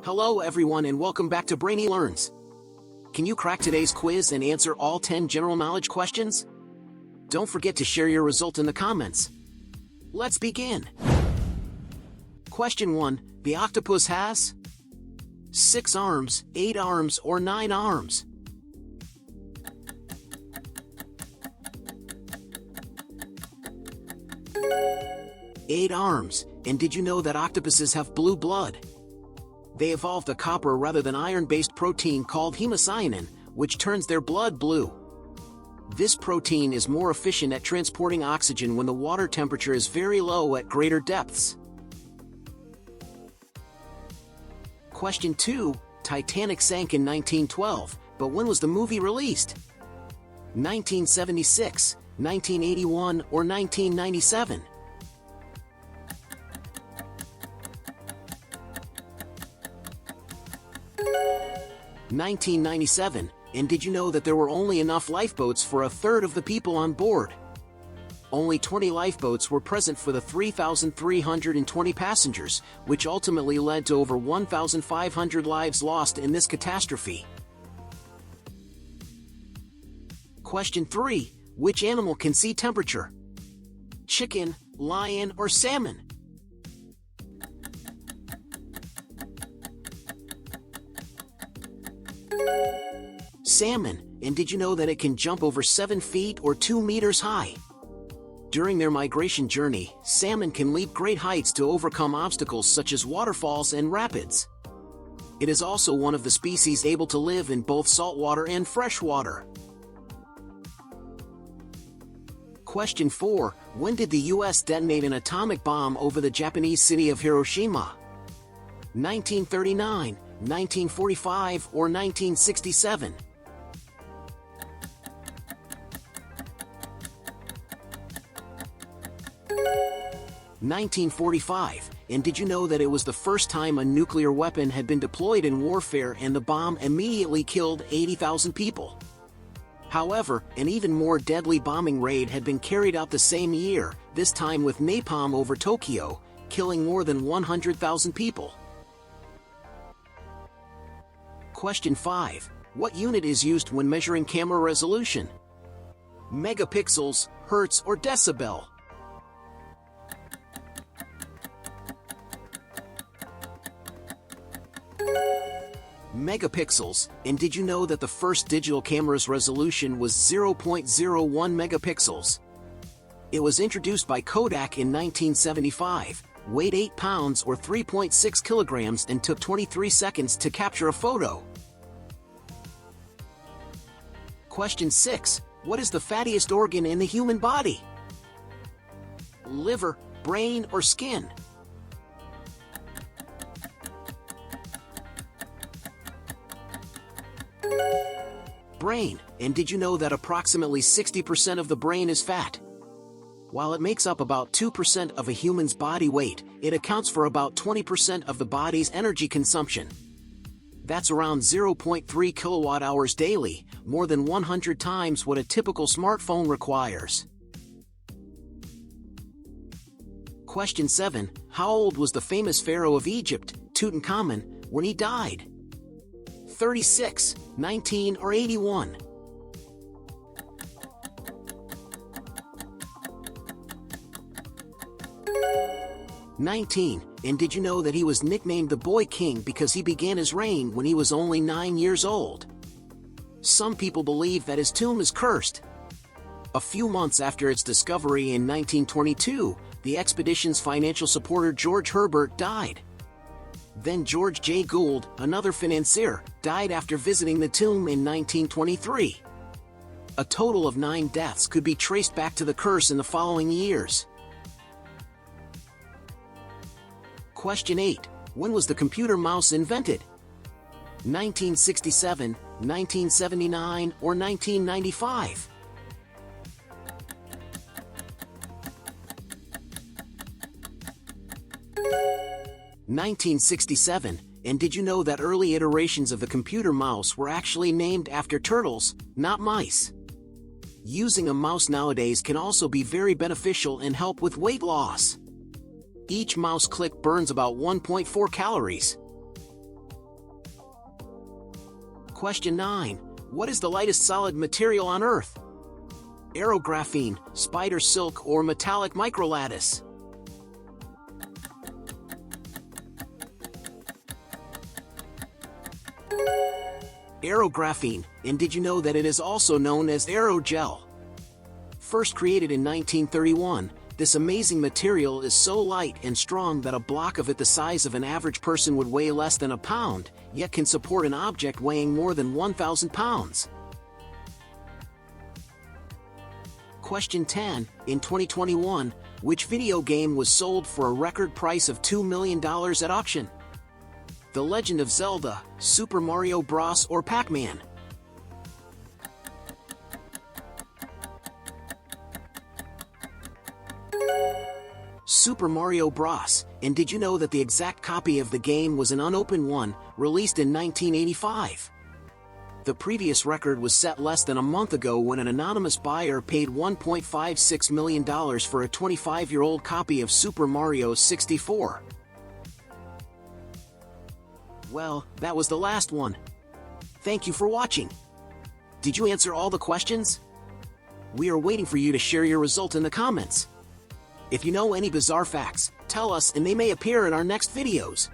Hello everyone and welcome back to Brainy Learns. Can you crack today's quiz and answer all 10 general knowledge questions? Don't forget to share your result in the comments. Let's begin. Question 1. The octopus has 6 arms, 8 arms, or 9 arms? Eight arms. And did you know that octopuses have blue blood? They evolved a copper rather than iron-based protein called hemocyanin, which turns their blood blue. This protein is more efficient at transporting oxygen when the water temperature is very low at greater depths. Question 2. Titanic sank in 1912, but when was the movie released? 1976, 1981, or 1997? 1997, and did you know that there were only enough lifeboats for a third of the people on board? Only 20 lifeboats were present for the 3,320 passengers, which ultimately led to over 1,500 lives lost in this catastrophe. Question 3. Which animal can see temperature? Chicken, lion, or salmon? Salmon. And did you know that it can jump over 7 feet or 2 meters high? During their migration journey, salmon can leap great heights to overcome obstacles such as waterfalls and rapids. It is also one of the species able to live in both saltwater and freshwater. Question 4. When did the U.S. detonate an atomic bomb over the Japanese city of Hiroshima? 1939, 1945, or 1967? 1945, and did you know that it was the first time a nuclear weapon had been deployed in warfare and the bomb immediately killed 80,000 people? However, an even more deadly bombing raid had been carried out the same year, this time with napalm over Tokyo, killing more than 100,000 people. Question 5. What unit is used when measuring camera resolution? Megapixels, hertz, or decibel? Megapixels. And did you know that the first digital camera's resolution was 0.01 megapixels? It was introduced by Kodak in 1975, weighed 8 pounds or 3.6 kilograms and took 23 seconds to capture a photo. Question 6. What is the fattiest organ in the human body? Liver, brain, or skin? Brain. And did you know that approximately 60% of the brain is fat? While it makes up about 2% of a human's body weight, it accounts for about 20% of the body's energy consumption. That's around 0.3 kilowatt-hours daily, more than 100 times what a typical smartphone requires. Question 7. How old was the famous pharaoh of Egypt, Tutankhamun, when he died? 36, 19, or 81? "19, and did you know that he was nicknamed the Boy King because he began his reign when he was only 9 years old? Some people believe that his tomb is cursed. A few months after its discovery in 1922, the expedition's financial supporter George Herbert died. Then George J. Gould, another financier, died after visiting the tomb in 1923. A total of 9 deaths could be traced back to the curse in the following years. Question 8. When was the computer mouse invented? 1967, 1979, or 1995? 1967, and did you know that early iterations of the computer mouse were actually named after turtles, not mice? Using a mouse nowadays can also be very beneficial and help with weight loss. Each mouse click burns about 1.4 calories. Question 9. What is the lightest solid material on Earth? Aerographene, spider silk, or metallic microlattice? Aerographene, and did you know that it is also known as aerogel? First created in 1931, this amazing material is so light and strong that a block of it the size of an average person would weigh less than a pound, yet can support an object weighing more than 1,000 pounds. Question 10. In 2021, which video game was sold for a record price of $2 million at auction? The Legend of Zelda, Super Mario Bros. Or Pac-Man? Super Mario Bros. And did you know that the exact copy of the game was an unopened one, released in 1985? The previous record was set less than a month ago when an anonymous buyer paid $1.56 million for a 25-year-old copy of Super Mario 64. Well, that was the last one. Thank you for watching. Did you answer all the questions? We are waiting for you to share your result in the comments. If you know any bizarre facts, tell us and they may appear in our next videos.